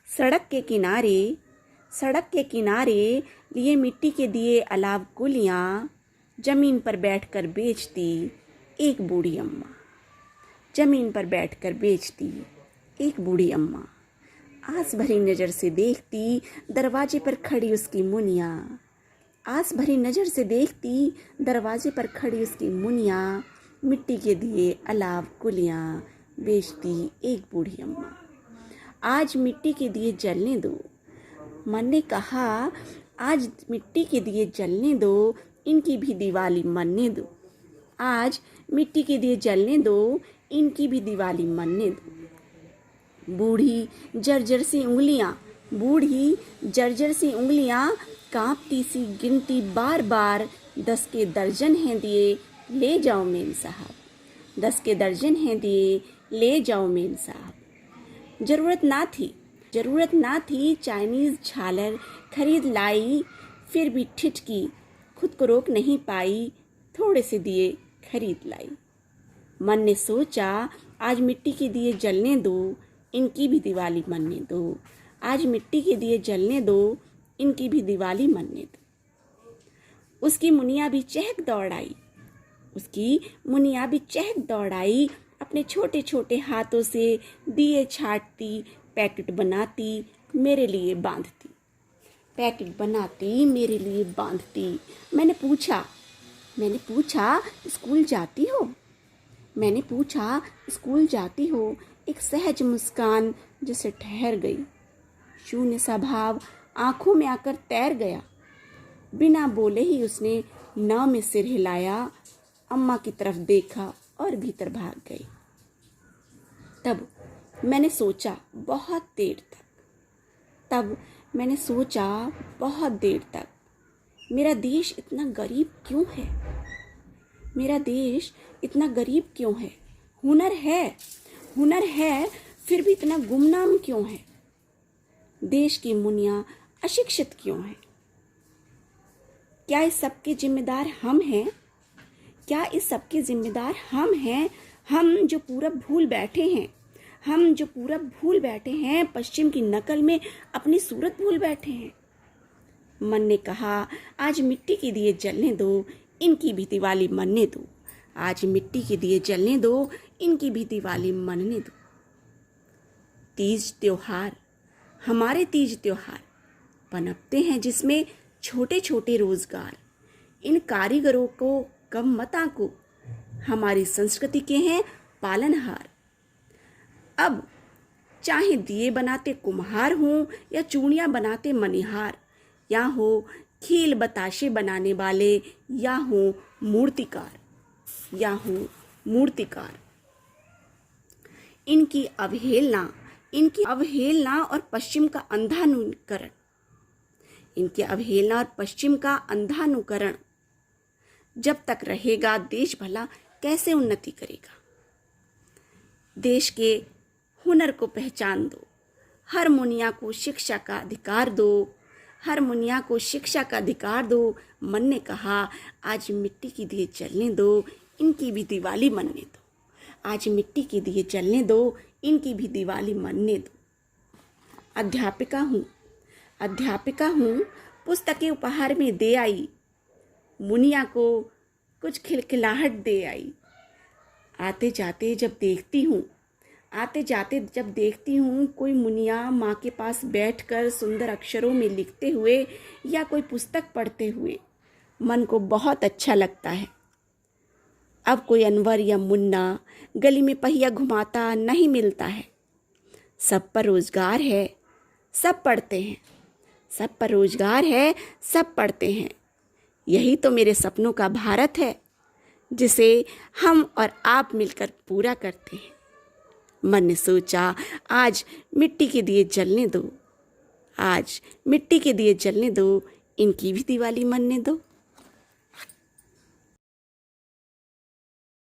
सड़क के किनारे लिए मिट्टी के दिए अलाव कुलियाँ जमीन पर बैठकर बेचती एक बूढ़ी अम्मा। जमीन पर बैठकर बेचती एक बूढ़ी अम्मा। आस भरी नज़र से देखती दरवाजे पर खड़ी उसकी मुनिया। आस भरी नज़र से देखती दरवाजे पर खड़ी उसकी मुनिया। मिट्टी के दिए अलाव कुलियाँ बेचती एक बूढ़ी अम्मा। आज मिट्टी के दिए जलने दो। मन ने कहा आज मिट्टी के दिए जलने दो, इनकी भी दिवाली मनने दो। आज मिट्टी के दिए जलने दो, इनकी भी दिवाली मनने दो। बूढ़ी जर्जर सी उंगलियां कांपती सी गिनती बार बार 10 के दर्जन हैं दिए ले जाओ मेम साहब। 10 के दर्जन हैं दिए ले जाओ मेम साहब। जरूरत ना थी चाइनीज झालर खरीद लाई, फिर भी ठिठकी खुद को रोक नहीं पाई, थोड़े से दिए खरीद लाई। मन ने सोचा आज मिट्टी के दिए जलने दो, इनकी भी दिवाली मनने दो। आज मिट्टी के दिए जलने दो, इनकी भी दिवाली मनने दो। उसकी मुनिया भी चहक दौड़ाई, अपने छोटे छोटे हाथों से दिए छाटती, पैकेट बनाती मेरे लिए बांधती। मैंने पूछा स्कूल जाती हो? एक सहज मुस्कान जैसे ठहर गई। शून्य सा भाव आंखों में आकर तैर गया। बिना बोले ही उसने नाव में सिर हिलाया, अम्मा की तरफ देखा और भीतर भाग गई। तब मैंने सोचा बहुत देर तक मेरा देश इतना गरीब क्यों है? हुनर है फिर भी इतना गुमनाम क्यों है? देश की मुनिया अशिक्षित क्यों है? क्या इस सब के जिम्मेदार हम हैं? हम जो पूरा भूल बैठे हैं, पश्चिम की नकल में अपनी सूरत भूल बैठे हैं। मन ने कहा आज मिट्टी के दिए जलने दो, इनकी भी दिवाली मनने दो। आज मिट्टी के दिए जलने दो, इनकी भी दिवाली मनने दो। हमारे तीज त्योहार पनपते हैं जिसमें छोटे छोटे रोजगार। इन कारीगरों को कम मत आंको, हमारी संस्कृति के हैं पालनहार। अब चाहे दिए बनाते कुम्हार हों या चूड़ियाँ बनाते मनिहार, या हो खील बताशे बनाने वाले, या हो मूर्तिकार। इनकी अवहेलना और पश्चिम का अंधानुकरण जब तक रहेगा, देश भला कैसे उन्नति करेगा? देश के हुनर को पहचान दो, हर मुनिया को शिक्षा का अधिकार दो। मन ने कहा आज मिट्टी के दिए जलने दो, इनकी भी दिवाली मनने दो। आज मिट्टी के दिए जलने दो, इनकी भी दिवाली मनने दो। अध्यापिका हूँ, पुस्तकें उपहार में दे आई, मुनिया को कुछ खिलखिलाहट दे आई। आते जाते जब देखती हूँ कोई मुनिया माँ के पास बैठकर सुंदर अक्षरों में लिखते हुए या कोई पुस्तक पढ़ते हुए, मन को बहुत अच्छा लगता है। अब कोई अनवर या मुन्ना गली में पहिया घुमाता नहीं मिलता है। सब पर रोजगार है, सब पढ़ते हैं। यही तो मेरे सपनों का भारत है, जिसे हम और आप मिलकर पूरा करते हैं। मन ने सोचा आज मिट्टी के दिए जलने दो, इनकी भी दिवाली मनने दो।